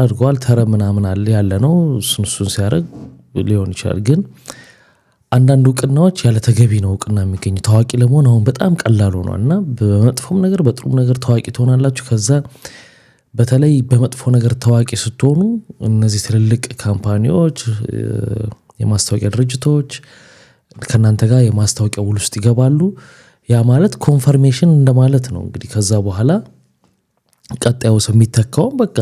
አድጓል ተረ ምናምን አለ ያለ ነው እሱን ሲያደርግ ሊሆን ይችላል። ግን አንዳንድ እውቅናዎች ያለ ተገቢ ነው እውቅና የሚገኙ። ታዋቂ ለመሆን አሁን በጣም ቀላል ሆኗልና በመጥፎም ነገር በጥሩም ነገር ታዋቂ ትሆናላችሁ። ከዛ በተለይ በመጥፎ ነገር ታዋቂ ስትሆኑ እነዚህ ትልልቅ ካምፓኒዎች የማስታወቂያ ድርጅቶች ከናንተ ጋር የማስታወቂያ ውል ውስጥ ይገባሉ። ያ ማለት ኮንፈርሜሽን እንደማለት ነው። እንግዲህ ከዛ በኋላ ቀጣዩ ሰው የሚተካው በቃ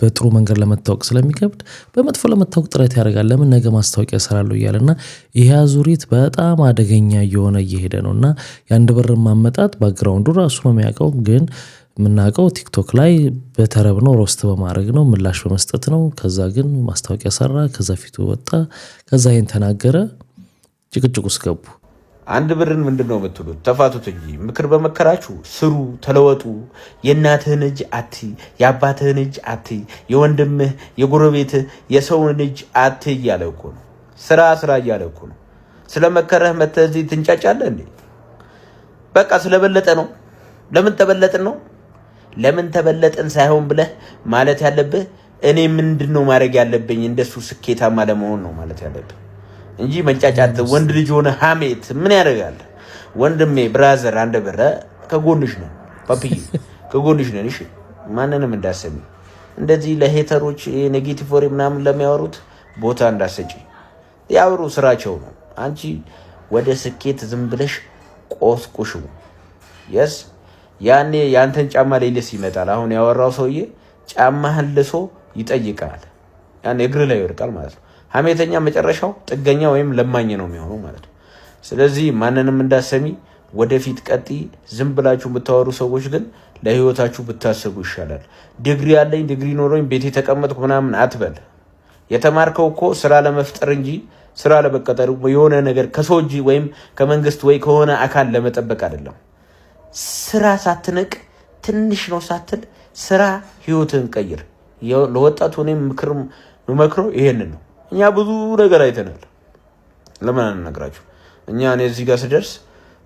በጥሩ መንገድ ለመታወቅ ስለሚከብድ በመጥፎ ለመታወቅ ጥረት ያደርጋል። ለምን ነገ ማስታወቂያ እሰራለሁ እያለና ይሄ አዙሪት በጣም አደገኛ እየሆነ እየሄደ ነውና የአንድ ብር ማመጣት ባክግራውንዱ ራሱ ነው የሚያውቀው። ግን የምናውቀው ቲክቶክ ላይ በተረብ ነው፣ ሮስት በማድረግ ነው፣ ምላሽ በመስጠት ነው። ከዛ ግን ማስታወቂያ ሰራ፣ ከዛ ፊቱ ወጣ፣ ከዛ ይሄን ተናገረ፣ ጭቅጭቅ ውስጥ ገቡ። አንድ ብርን ምንድነው የምትሉት? ተፋቱት እንጂ ምክር በመከራችሁ ስሩ፣ ተለወጡ። የእናትህን እጅ አትይ፣ የአባትህን እጅ አትይ፣ የወንድምህ የጎረቤትህ የሰውን እጅ አትይ እያለ እኮ ነው። ስራ እያለ እኮ ነው። ስለመከረህ መተህ እዚህ ትንጫጫለህ እንዴ? በቃ ስለበለጠ ነው። ለምን ተበለጥን ነው? ለምን ተበለጥን ሳይሆን ብለህ ማለት ያለብህ እኔ ምንድነው ማድረግ ያለብኝ እንደሱ ስኬታማ ለመሆን ነው ማለት ያለብህ እንጂ መንጫጫት። ወንድ ልጅ ሆነ ሐሜት ምን ያደርጋል? ወንድሜ ብራዘር አንድ ብር ከጎንሽ ነው፣ ፓፒ ከጎንሽ ነን። እሺ ማንንም እንዳሰሚ እንደዚህ ለሄተሮች ኔጌቲቭ ወሬ ምናምን ለሚያወሩት ቦታ እንዳሰጪ። ያወሩ ስራቸው ነው። አንቺ ወደ ስኬት ዝም ብለሽ ቆስቁሹ። የስ ያኔ ያንተን ጫማ ሌሊስ ይመጣል። አሁን ያወራው ሰውዬ ጫማህን ልሶ ይጠይቃል። ያን እግር ላይ ይወድቃል ማለት ነው። ሐሜተኛ መጨረሻው ጥገኛ ወይም ለማኝ ነው የሚሆነው ማለት ነው። ስለዚህ ማንንም እንዳሰሚ ወደፊት ቀጥ ዝም ብላችሁ የምታወሩ ሰዎች ግን ለህይወታችሁ ብታስቡ ይሻላል። ዲግሪ ያለኝ ዲግሪ ኖሮኝ ቤቴ ተቀመጥኩ ምናምን አትበል። የተማርከው እኮ ስራ ለመፍጠር እንጂ ስራ ለመቀጠር የሆነ ነገር ከሰው እጅ ወይም ከመንግስት ወይ ከሆነ አካል ለመጠበቅ አይደለም። ስራ ሳትንቅ ትንሽ ነው ሳትል ስራ ህይወትን ቀይር። ለወጣቱ እኔም ምክር መክረው ይሄንን ነው። እኛ ብዙ ነገር አይተናል። ለምን አንነግራችሁ? እኔ እዚህ ጋር ስደርስ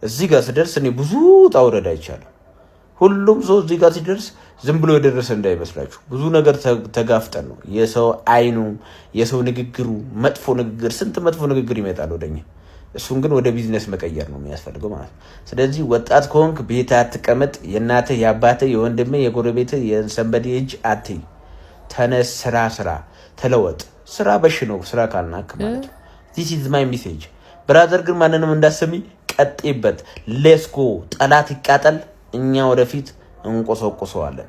እዚህ ጋር ስደርስ እኔ ብዙ ጣውረድ አይቻለሁ። ሁሉም ሰው እዚህ ጋር ሲደርስ ዝም ብሎ የደረሰ እንዳይመስላችሁ ብዙ ነገር ተጋፍጠን ነው። የሰው አይኑ፣ የሰው ንግግሩ፣ መጥፎ ንግግር፣ ስንት መጥፎ ንግግር ይመጣል ወደኛ። እሱን ግን ወደ ቢዝነስ መቀየር ነው የሚያስፈልገው ማለት ነው። ስለዚህ ወጣት ከሆንክ ቤት አትቀመጥ። የእናትህ የአባትህ የወንድምህ የጎረቤትህ የሰንበዴ እጅ አትይ። ተነስ፣ ስራ ተለወጥ። ስራ በሽ ነው ስራ ካልናክ ማለት ነው። ዚስ ኢዝ ማይ ሜሴጅ ብራዘር። ግን ማንንም እንዳሰሚ ቀጥይበት። ሌስኮ ጠላት ይቃጠል፣ እኛ ወደፊት እንቆሰቆሰዋለን።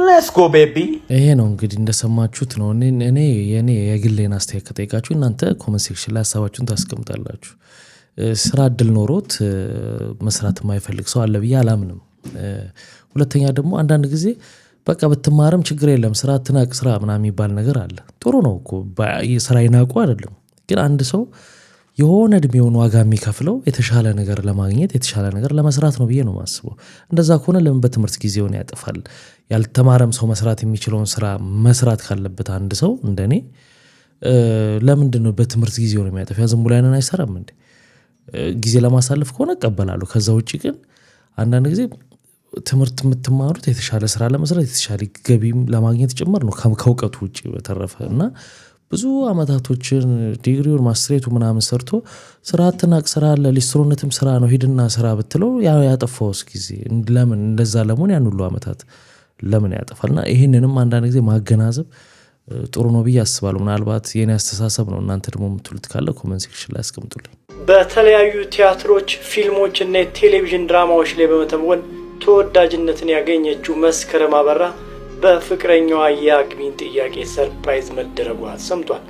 ሌስኮ ቤቢ። ይሄ ነው እንግዲህ እንደሰማችሁት ነው። እኔ የኔ የግሌን አስተያየት ከጠይቃችሁ እናንተ ኮመንት ሴክሽን ላይ ሀሳባችሁን ታስቀምጣላችሁ። ስራ እድል ኖሮት መስራት የማይፈልግ ሰው አለ ብዬ አላምንም። ሁለተኛ ደግሞ አንዳንድ ጊዜ በቃ ብትማርም ችግር የለም ስራ አትናቅ ስራ ምናምን የሚባል ነገር አለ። ጥሩ ነው እኮ ስራ ይናቁ አይደለም። ግን አንድ ሰው የሆነ እድሜውን ዋጋ የሚከፍለው የተሻለ ነገር ለማግኘት የተሻለ ነገር ለመስራት ነው ብዬ ነው የማስበው። እንደዛ ከሆነ ለምን በትምህርት ጊዜውን ያጠፋል? ያልተማረም ሰው መስራት የሚችለውን ስራ መስራት ካለበት አንድ ሰው እንደኔ ለምንድን ነው በትምህርት ጊዜውን የሚያጠፋ? ዝም ብሎ ያንን አይሰራም እንዴ? ጊዜ ለማሳለፍ ከሆነ እቀበላለሁ። ከዛ ውጭ ግን አንዳንድ ጊዜ ትምህርት የምትማሩት የተሻለ ስራ ለመስራት የተሻለ ገቢም ለማግኘት ጭምር ነው ከእውቀቱ ውጭ በተረፈ እና ብዙ አመታቶችን ዲግሪውን ማስትሬቱ ምናምን ሰርቶ ስራ አትናቅ ስራ አለ ሊስትሮነትም ስራ ነው ሂድና ስራ ብትለው ያጠፋውስ ጊዜ ለምን እንደዛ ለመሆን ያን ሁሉ አመታት ለምን ያጠፋልና ይህንንም አንዳንድ ጊዜ ማገናዘብ ጥሩ ነው ብዬ አስባለሁ። ምናልባት የኔ አስተሳሰብ ነው። እናንተ ደግሞ የምትሉት ካለ ኮሜንት ሴክሽን ላይ አስቀምጡልኝ። በተለያዩ ቲያትሮች፣ ፊልሞች እና የቴሌቪዥን ድራማዎች ላይ በመተወን ተወዳጅነትን ያገኘችው መስከረም አበራ በፍቅረኛዋ የአግቢኝ ጥያቄ ሰርፕራይዝ መደረጓ ሰምቷል።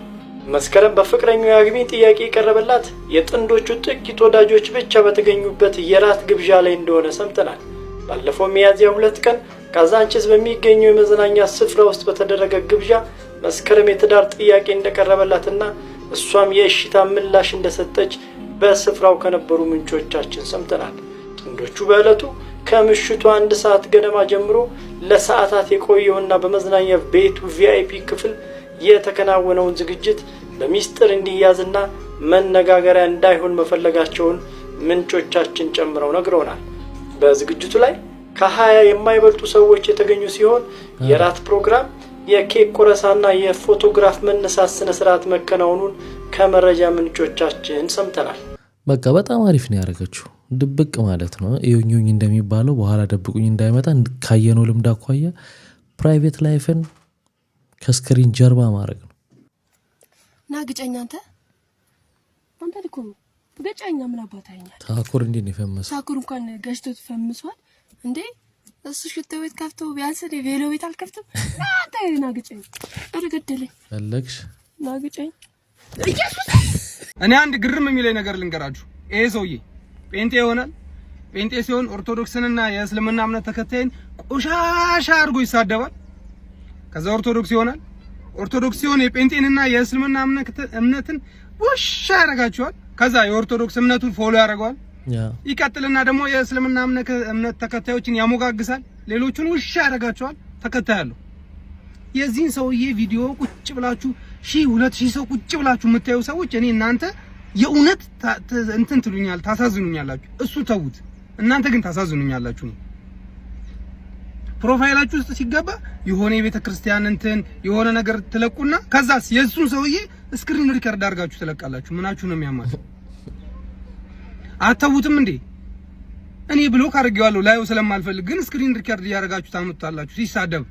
መስከረም በፍቅረኛዋ የአግቢኝ ጥያቄ የቀረበላት የጥንዶቹ ጥቂት ወዳጆች ብቻ በተገኙበት የራት ግብዣ ላይ እንደሆነ ሰምተናል። ባለፈው ሚያዝያ 2 ቀን ካዛንቺስ በሚገኘው የመዝናኛ ስፍራ ውስጥ በተደረገ ግብዣ መስከረም የትዳር ጥያቄ እንደቀረበላትና እሷም የእሽታ ምላሽ እንደሰጠች በስፍራው ከነበሩ ምንጮቻችን ሰምተናል። ጥንዶቹ በዕለቱ ከምሽቱ 1 ሰዓት ገደማ ጀምሮ ለሰዓታት የቆየውና በመዝናኛ ቤቱ ቪአይፒ ክፍል የተከናወነውን ዝግጅት በሚስጥር እንዲያዝና መነጋገሪያ እንዳይሆን መፈለጋቸውን ምንጮቻችን ጨምረው ነግረውናል። በዝግጅቱ ላይ ከ20 የማይበልጡ ሰዎች የተገኙ ሲሆን የራት ፕሮግራም፣ የኬክ ቆረሳና የፎቶግራፍ መነሳት ስነ ስርዓት መከናወኑን ከመረጃ ምንጮቻችን ሰምተናል። በቃ በጣም አሪፍ ነው ያደረገችው። ድብቅ ማለት ነው እዩኝ እንደሚባለው በኋላ ደብቁኝ እንዳይመጣ ካየነው ልምድ አኳያ ፕራይቬት ላይፍን ከስክሪን ጀርባ ማድረግ ነው። ናግጨኛ አንተ ልኮ ገጫኛ ምን አባታኛል? ታኩር እንዴ ነው ፈመሰው? ታኩር እንኳን ገጭቶት ፈምሷል እንዴ? እሱ ሽቶ ቤት ከፍቶ ቢያንስ ቬሎ ቤት አልከፍትም? አንተ ናግጨኝ አረገደለኝ ፈለግሽ ናግጨኝ። እኔ አንድ ግርም የሚለኝ ነገር ልንገራችሁ። ይሄ ሰውዬ ጴንጤ ይሆናል። ጴንጤ ሲሆን ኦርቶዶክስንና የእስልምና እምነት ተከታይን ቆሻሻ አድርጎ ይሳደባል። ከዛ ኦርቶዶክስ ይሆናል። ኦርቶዶክስ ሲሆን የጴንጤንና የእስልምና እምነትን ውሻ ያደርጋቸዋል። ከዛ የኦርቶዶክስ እምነቱን ፎሎ ያደርገዋል። ይቀጥልና ደግሞ የእስልምና እምነት ተከታዮችን ያሞጋግሳል። ሌሎቹን ውሻ ያደርጋቸዋል። ተከታያለሁ። የዚህን ሰውዬ ቪዲዮ ቁጭ ብላችሁ 1000-2000 ሰው ቁጭ ብላችሁ የምታዩ ሰዎች እኔ እናንተ የእውነት እንትን ትሉኛል፣ ታሳዝኑኛላችሁ። እሱ ተውት፣ እናንተ ግን ታሳዝኑኛላችሁ። ፕሮፋይላችሁ ውስጥ ሲገባ የሆነ የቤተክርስቲያን እንትን የሆነ ነገር ትለቁና ከዛስ የሱን ሰውዬ ስክሪን ሪከርድ አድርጋችሁ ትለቃላችሁ። ምናችሁ ነው የሚያማል? አተውትም እንዴ? እኔ ብሎክ አድርጌዋለሁ ላይው ስለማልፈልግ፣ ግን ስክሪን ሪከርድ ያደርጋችሁ ታመጣላችሁ ሲሳደብ።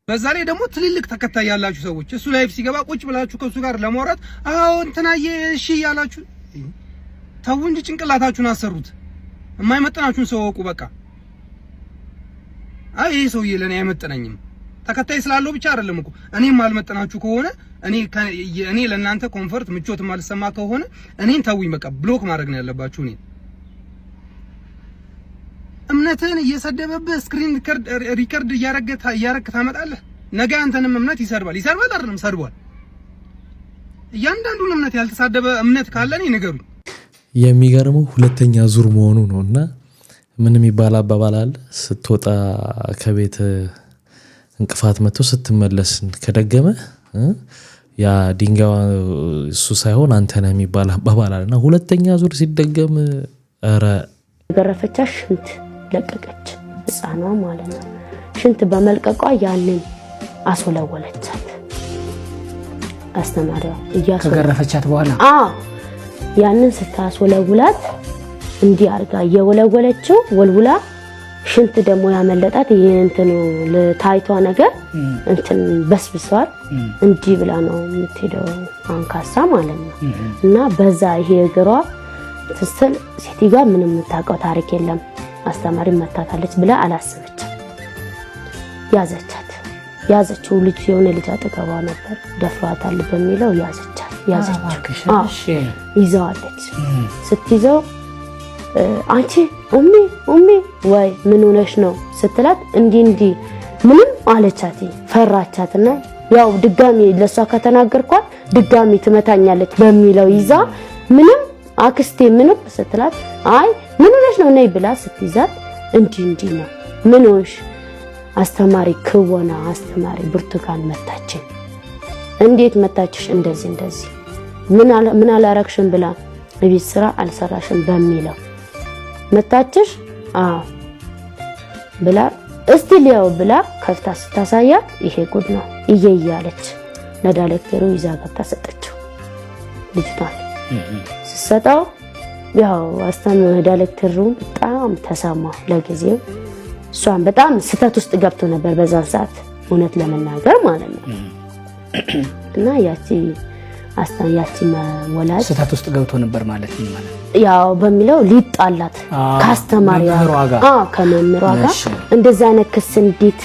በዛ ላይ ደግሞ ትልልቅ ተከታይ ያላችሁ ሰዎች እሱ ላይፍ ሲገባ ቁጭ ብላችሁ ከሱ ጋር ለማውራት አዎ እንትናዬ እሺ ያላችሁ ተው እንጂ ጭንቅላታችሁን አሰሩት። የማይመጥናችሁን ሰው ወቁ በቃ። አይ ይሄ ሰውዬ ለኔ አይመጥነኝም። ተከታይ ስላለው ብቻ አይደለም እኮ እኔም አልመጥናችሁ ከሆነ እኔ ለእናንተ ኮምፎርት ምቾት ማልሰማ ከሆነ እኔን ተውኝ በቃ። ብሎክ ማድረግ ነው ያለባችሁ። እኔ እምነትን እየሰደበብህ ስክሪን ሪከርድ እያረክ ታመጣለህ። ነገ አንተንም እምነት ይሰርባል አይደለም ሰርቧል። እያንዳንዱን እምነት ያልተሳደበ እምነት ካለ እኔ ንገሩኝ። የሚገርመው ሁለተኛ ዙር መሆኑ ነውና ምን የሚባል አባባል አለ፣ ስትወጣ ከቤት እንቅፋት መጥቶ ስትመለስ ከደገመ ያ ድንጋይ እሱ ሳይሆን አንተ ነህ የሚባል አባባል አለና ሁለተኛ ዙር ሲደገም ኧረ ገረፈቻ ሽንት ለቀቀች ህፃኗ ማለት ነው። ሽንት በመልቀቋ ያንን አስወለወለቻት አስተማሪዋ ከገረፈቻት በኋላ ያንን ስታስወለውላት እንዲህ አርጋ የወለወለችው ወልውላ ሽንት ደግሞ ያመለጣት ይሄንተኑ ለታይቷ ነገር እንትን በስብሷል እንዲህ ብላ ነው የምትሄደው አንካሳ ማለት ነው። እና በዛ ይሄ እግሯ ትስል ሴቲጋ ምንም የምታውቀው ታሪክ የለም አስተማሪ መታታለች ብላ አላሰበች። ያዘችው ልጅ የሆነ ልጅ አጠገቧ ነበር ደፍሯታል በሚለው ያዘችው ይዘዋለች። ስትይዘው አንቺ ኡሚ ወይ ምን ሆነሽ ነው ስትላት እንዲህ ምንም አለቻት። ፈራቻትና ያው ድጋሚ ለሷ ከተናገርኳት ድጋሚ ትመታኛለች በሚለው ይዛ ምንም አክስቴ ምንም ስትላት አይ ምን ሆነሽ ነው ነይ ብላ ስትይዛት እንዲህ ነው ምን ሆነሽ አስተማሪ ክወና አስተማሪ ብርቱካን መታችን። እንዴት መታችሽ? እንደዚህ ምን አላረክሽም ብላ እቤት ስራ አልሰራሽም በሚለው መታችሽ ብላ እስቲ ሊያው ብላ ከፍታ ስታሳያት ይሄ ጉድ ነው እያለች ለዳይሬክተሩ ይዛ ገብታ ሰጠችው ልጅቷን። ሲሰጣው ያው ዳይሬክተሩ በጣም ተሰማ ለጊዜው። እሷን በጣም ስተት ውስጥ ገብቶ ነበር በዛን ሰዓት እውነት ለመናገር ማለት ነው። እና ያቺ ወላጅ ስተት ውስጥ ገብቶ ነበር ማለት ነው ማለት ያው በሚለው ሊጣላት ካስተማሪዋ ከመምህሯ ጋር እንደዛ አይነት ክስ እንዴት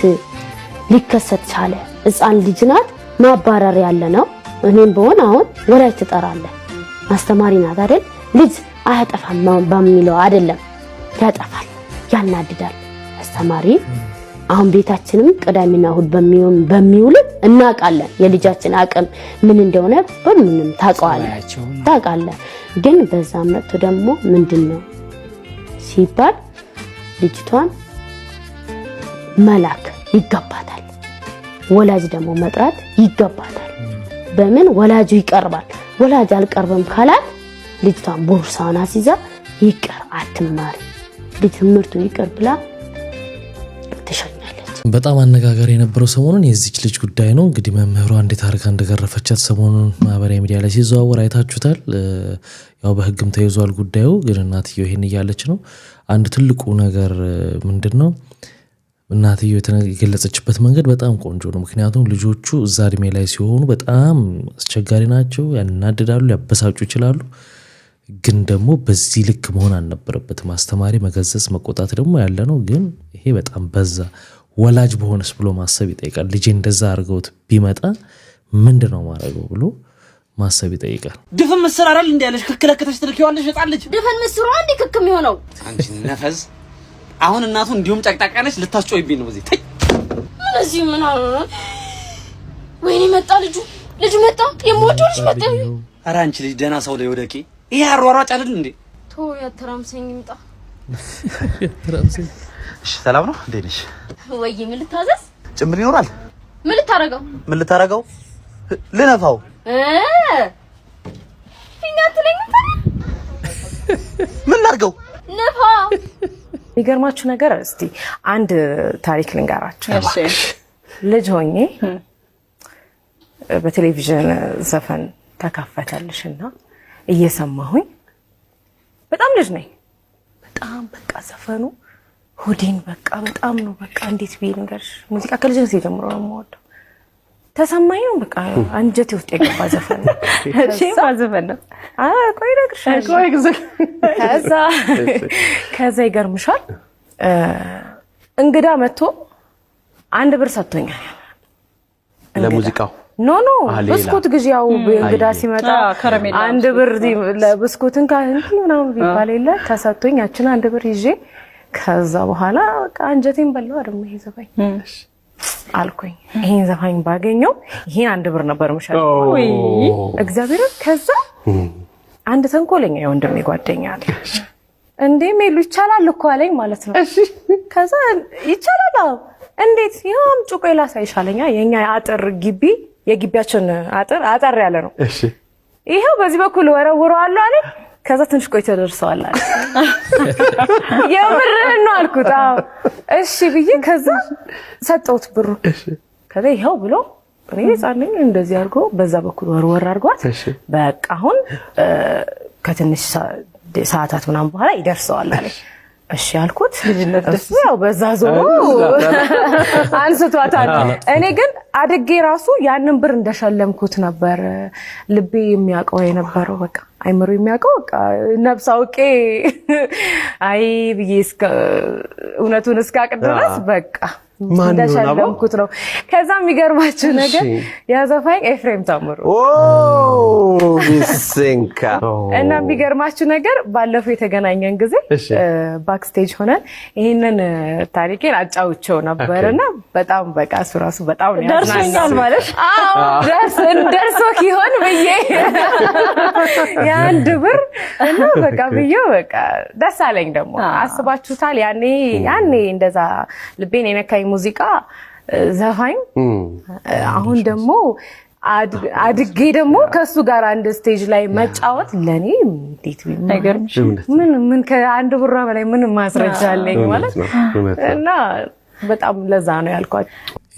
ሊከሰት ቻለ? ህፃን ልጅ ናት ማባረር ያለ ነው። እኔም በሆነ አሁን ወላጅ ትጠራለህ አስተማሪ ናት አይደል? ልጅ አያጠፋም በሚለው አይደለም ያጠፋል፣ ያናድዳል አስተማሪ። አሁን ቤታችንም ቅዳሜና እሁድ በሚውል እናቃለን የልጃችን አቅም ምን እንደሆነ በምንም ታውቃለህ። ግን በዛ መጥቶ ደግሞ ምንድነው ሲባል ልጅቷን መላክ ይገባታል፣ ወላጅ ደግሞ መጥራት ይገባታል። በምን ወላጁ ይቀርባል። ወላጅ አልቀርብም ካላት ልጅቷን ቦርሳዋን አስይዛ ይቀር አትማር ልጅ ትምህርቱ ይቀር ብላ ትሸኛለች። በጣም አነጋጋሪ የነበረው ሰሞኑን የዚች ልጅ ጉዳይ ነው። እንግዲህ መምህሯ እንዴት አድርጋ እንደገረፈቻት ሰሞኑን ማህበራዊ ሚዲያ ላይ ሲዘዋወር አይታችሁታል። ያው በህግም ተይዟል ጉዳዩ። ግን እናትየው ይሄን እያለች ነው። አንድ ትልቁ ነገር ምንድነው እናትየው የገለጸችበት መንገድ በጣም ቆንጆ ነው። ምክንያቱም ልጆቹ እዛ እድሜ ላይ ሲሆኑ በጣም አስቸጋሪ ናቸው፣ ያናድዳሉ፣ ያበሳጩ ይችላሉ። ግን ደግሞ በዚህ ልክ መሆን አልነበረበትም። አስተማሪ መገሰጽ መቆጣት ደግሞ ያለ ነው። ግን ይሄ በጣም በዛ። ወላጅ በሆነስ ብሎ ማሰብ ይጠይቃል። ልጄ እንደዛ አድርገውት ቢመጣ ምንድነው ማድረገው ብሎ ማሰብ ይጠይቃል። ድፍን ምስር አይደል እንዴ ያለሽ ክክለከተሽ ትልኪዋለሽ እጣለች። ድፍን ምስሩ አንዴ ክክም ይሆነው አንቺ ነፈዝ። አሁን እናቱ እንዲሁም ጨቅጣቃ ነሽ ልታስጮይብኝ ነው በዚህ ተይ። እዚህ ምን አለ? ወይኔ መጣ ልጁ መጣ፣ የምወደው ልጅ መጣ። ኧረ አንቺ ልጅ ደህና ሰው ላይ ወደቂ። ይሄ አሯሯጭ አይደል እንዴ? ቶ ያተራምሰኝ ይምጣ። እሺ ሰላም ነው እንዴ ነሽ? ወይ ምን ልታዘዝ? ጭምብል ይኖራል? ምን ልታረገው? ልነፋው ፊኛት ላይ ምን ላድርገው? ነፋ። የሚገርማችሁ ነገር እስቲ አንድ ታሪክ ልንገራችሁ። እሺ ልጅ ሆኜ በቴሌቪዥን ዘፈን ተከፈተልሽና እየሰማሁኝ በጣም ልጅ ነኝ። በጣም በቃ ዘፈኑ ሆዴን በቃ በጣም ነው በቃ እንዴት ቢል ነገርሽ ሙዚቃ ከልጅነቴ ጀምሮ ነው የምወደው። ተሰማኝ ነው በቃ አንጀቴ ውስጥ የገባ ዘፈን ነው። እሺ ማዘፈን ነው። ቆይ ነግርሻለሁ። ከዛ ይገርምሻል እንግዳ መጥቶ 1 ብር ሰጥቶኛል ለሙዚቃው። ኖ ብስኩት ግዢ ያው እንግዳ ሲመጣ 1 ብር ለብስኩትን ምናምን ቢባል የለ ተሰጥቶኝ ያችን 1 ብር ይዤ ከዛ በኋላ በቃ አንጀቴን በላው አይደል ይሄ ዘፋኝ አልኩኝ። ይሄን ዘፋኝ ባገኘው ይሄን 1 ብር ነበር የምሸጠው እግዚአብሔር። ከዛ አንድ ተንኮለኛ የወንድሜ ጓደኛ አለ እንዴ ሜሉ ይቻላል እኮ አለኝ ማለት ነው። ከዛ ይቻላል እንዴት ይሁን ጩቆይ ላሳይሻለኛ የኛ አጥር ግቢ የግቢያችን አጥር ያለ ነው። እሺ ይሄው በዚህ በኩል ወረውረዋለሁ አለ። ከዛ ትንሽ ቆይቶ ደርሰዋል አለ። የምርህን ነው አልኩት። አዎ እሺ ብዬ ከዛ ሰጠሁት ብሩ። ከዛ ይሄው ብሎ እኔ ጻልኝ እንደዚህ አድርጎ በዛ በኩል ወርወር አድርጓት በቃ አሁን ከትንሽ ሰዓታት ምናምን በኋላ ይደርሰዋል አለ። እሺ አልኩት። ልጅነት ደስ ያው በዛ ዞሮ አንስቷታል። እኔ ግን አድጌ ራሱ ያንን ብር እንደሸለምኩት ነበር ልቤ የሚያውቀው የነበረው። በቃ አይምሮ የሚያውቀው በቃ ነፍስ አውቄ አይ ብዬ እውነቱን እስካቅ ድረስ በቃ እንደሸለምኩት ነው። ከዛ የሚገርማችሁ ነገር ያዘፋኝ ኤፍሬም ታምሩ ቢስንካ እና የሚገርማችሁ ነገር ባለፈው የተገናኘን ጊዜ ባክስቴጅ ሆነን ይሄንን ታሪኬን አጫውቼው ነበርና በጣም በቃ እሱ ራሱ በጣም ደርሶኛል ማለት ደርሶ ይሆን ብዬ የአንድ ብር እና በቃ ብዬው በቃ ደስ አለኝ። ደግሞ አስባችሁታል? ያኔ እንደዛ ልቤን የነካኝ ሙዚቃ ዘፋኝ አሁን ደግሞ አድጌ ደግሞ ከሱ ጋር አንድ ስቴጅ ላይ መጫወት ለኔ እንዴት ምን ከአንድ ብር በላይ ምን ማስረጃ አለኝ ማለት እና በጣም ለዛ ነው ያልኳት።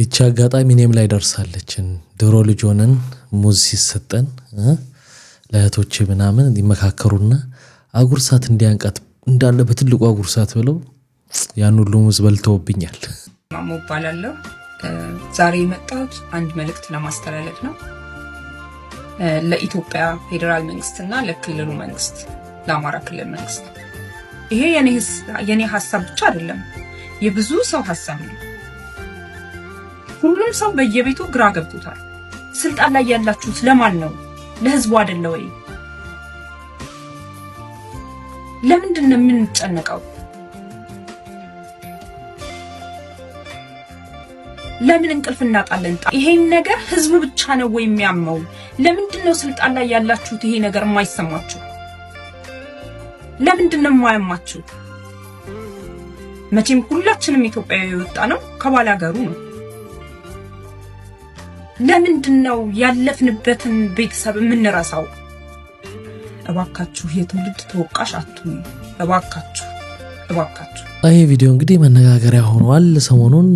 ይቺ አጋጣሚ እኔም ላይ ደርሳለችን። ድሮ ልጅ ሆነን ሙዝ ሲሰጠን ለእህቶቼ ምናምን እንዲመካከሩና አጉርሳት እንዲያንቃት እንዳለ በትልቁ አጉርሳት ብለው ያን ሁሉ ሙዝ በልተውብኛል። ማሞ እባላለሁ። ዛሬ የመጣሁት አንድ መልእክት ለማስተላለፍ ነው። ለኢትዮጵያ ፌዴራል መንግስትና ለክልሉ መንግስት፣ ለአማራ ክልል መንግስት። ይሄ የኔ ሀሳብ ብቻ አይደለም፣ የብዙ ሰው ሀሳብ ነው። ሁሉም ሰው በየቤቱ ግራ ገብቶታል። ስልጣን ላይ ያላችሁት ለማን ነው? ለህዝቡ አይደለ ወይ? ለምንድን ነው የምንጨነቀው? ለምን እንቅልፍ እናጣለን? ይሄን ነገር ህዝቡ ብቻ ነው ወይ የሚያመው? ለምንድን ነው ስልጣን ላይ ያላችሁት ይሄ ነገር የማይሰማችሁ? ለምንድን ነው የማያማችሁ? መቼም ሁላችንም ኢትዮጵያዊ የወጣ ነው ከባላገሩ ነው። ለምንድን ነው ያለፍንበትን ቤተሰብ የምንረሳው? እባካችሁ የትውልድ ተወቃሽ አትሁኑ። እባካችሁ። ይሄ ቪዲዮ እንግዲህ መነጋገሪያ ሆኗል። ሰሞኑን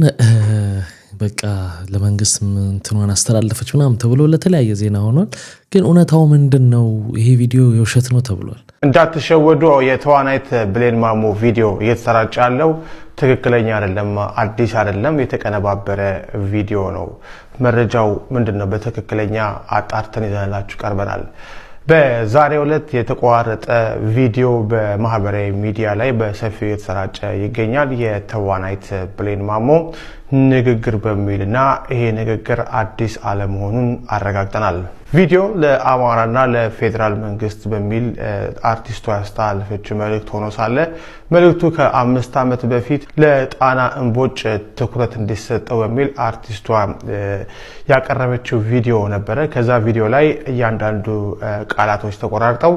በቃ ለመንግስት እንትኗን አስተላለፈች ምናምን ተብሎ ለተለያየ ዜና ሆኗል። ግን እውነታው ምንድነው? ይሄ ቪዲዮ የውሸት ነው ተብሏል። እንዳትሸወዱ፣ የተዋናይት ብሌን ማሞ ቪዲዮ እየተሰራጨ ያለው ትክክለኛ አይደለም፣ አዲስ አይደለም፣ የተቀነባበረ ቪዲዮ ነው። መረጃው ምንድነው? በትክክለኛ አጣርተን ይዘንላችሁ ቀርበናል። በዛሬው ዕለት የተቋረጠ ቪዲዮ በማህበራዊ ሚዲያ ላይ በሰፊው የተሰራጨ ይገኛል። የተዋናይት ብሌን ማሞ ንግግር በሚልና ይሄ ንግግር አዲስ አለመሆኑን አረጋግጠናል። ቪዲዮ ለአማራና ለፌዴራል መንግስት በሚል አርቲስቷ ያስተላለፈችው መልእክት ሆኖ ሳለ መልእክቱ ከ5 ዓመት በፊት ለጣና እንቦጭ ትኩረት እንዲሰጠው በሚል አርቲስቷ ያቀረበችው ቪዲዮ ነበረ። ከዛ ቪዲዮ ላይ እያንዳንዱ ቃላቶች ተቆራርጠው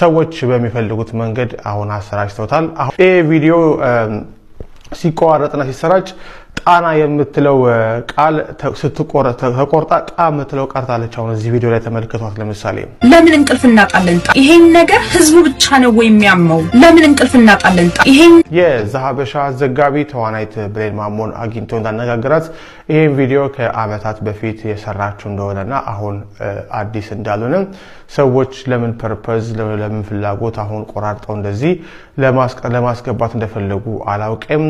ሰዎች በሚፈልጉት መንገድ አሁን አሰራጭተውታል። ይሄ ቪዲዮ ሲቋረጥና ሲሰራጭ ጣና የምትለው ቃል ተቆርጣ ጣ የምትለው ቀርታለች። አሁን እዚህ ቪዲዮ ላይ ተመልክቷት። ለምሳሌ ለምን እንቅልፍ እናጣለን? ይሄን ነገር ህዝቡ ብቻ ነው ወይ የሚያመው? ለምን እንቅልፍ እናጣለን? ይሄን የዛሀበሻ ዘጋቢ ተዋናይት ብሌን ማሞን አግኝቶ እንዳነጋገራት ይሄን ቪዲዮ ከአመታት በፊት የሰራችው እንደሆነና አሁን አዲስ እንዳልሆነ ሰዎች ለምን ፐርፐዝ ለምን ፍላጎት አሁን ቆራርጠው እንደዚህ ለማስገባት እንደፈለጉ አላውቅም።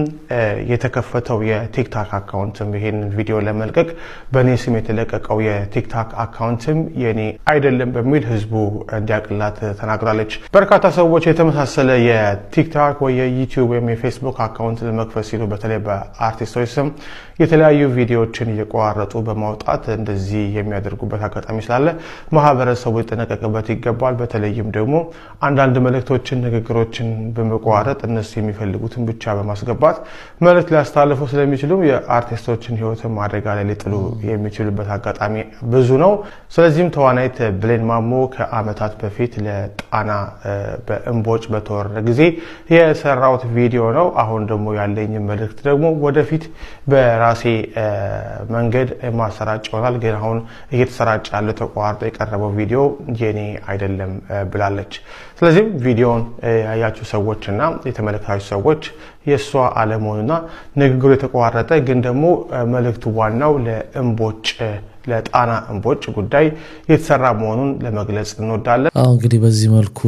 የተከፈተው የቲክታክ አካውንትም ይሄን ቪዲዮ ለመልቀቅ በኔ ስም የተለቀቀው የቲክታክ አካውንትም የኔ አይደለም በሚል ህዝቡ እንዲያቅላት ተናግራለች። በርካታ ሰዎች የተመሳሰለ የቲክታክ ወይ የዩቲዩብ ወይም የፌስቡክ አካውንት ለመክፈት ሲሉ በተለይ በአርቲስቶች ስም የተለያዩ ቪዲዮዎችን እየቆራረጡ በማውጣት እንደዚህ የሚያደርጉበት አጋጣሚ ስላለ ማህበረሰቡ ሊጠነቀቅበት ይገባል። በተለይም ደግሞ አንዳንድ መልእክቶችን፣ ንግግሮችን በመቆራረጥ እነሱ የሚፈልጉትን ብቻ በማስገባት መልእክት ሊያስተላልፉ ስለሚችሉ እንዲሁም የአርቲስቶችን ህይወትም አደጋ ላይ ሊጥሉ የሚችሉበት አጋጣሚ ብዙ ነው። ስለዚህም ተዋናይት ብሌን ማሞ ከአመታት በፊት ለጣና በእንቦጭ በተወረደ ጊዜ የሰራውት ቪዲዮ ነው። አሁን ደግሞ ያለኝ መልእክት ደግሞ ወደፊት በራሴ መንገድ ማሰራጭ ይሆናል። ግን አሁን እየተሰራጨ ያለው ተቋርጦ የቀረበው ቪዲዮ የኔ አይደለም ብላለች። ስለዚህም ቪዲዮን ያያችሁ ሰዎችና የተመለከታችሁ ሰዎች የሷ አለመሆኑና ንግግሩ የተቋረጠ ግን ደግሞ መልእክቱ ዋናው ለእንቦጭ ለጣና እንቦጭ ጉዳይ የተሰራ መሆኑን ለመግለጽ እንወዳለን። እንግዲህ በዚህ መልኩ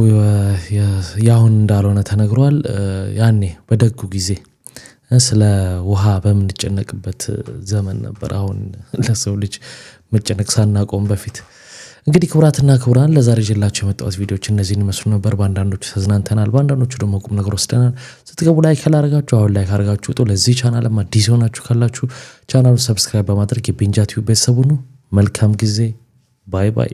ያሁን እንዳልሆነ ተነግሯል። ያኔ በደጉ ጊዜ ስለ ውሃ በምንጨነቅበት ዘመን ነበር። አሁን ለሰው ልጅ መጨነቅ ሳናቆም በፊት እንግዲህ ክቡራትና ክቡራን ለዛሬ ይዤላችሁ የመጣሁት ቪዲዮዎች እነዚህን ይመስሉ ነበር። በአንዳንዶቹ ተዝናንተናል፣ በአንዳንዶቹ ደግሞ ቁም ነገር ወስደናል። ስትገቡ ላይክ ካላደረጋችሁ አሁን ላይክ አድርጋችሁ ውጡ። ለዚህ ቻናል አዲስ ሆናችሁ ካላችሁ ቻናሉን ሰብስክራይብ በማድረግ የቤንጃ ቲዩብ ቤተሰብ ሁኑ። መልካም ጊዜ። ባይ ባይ።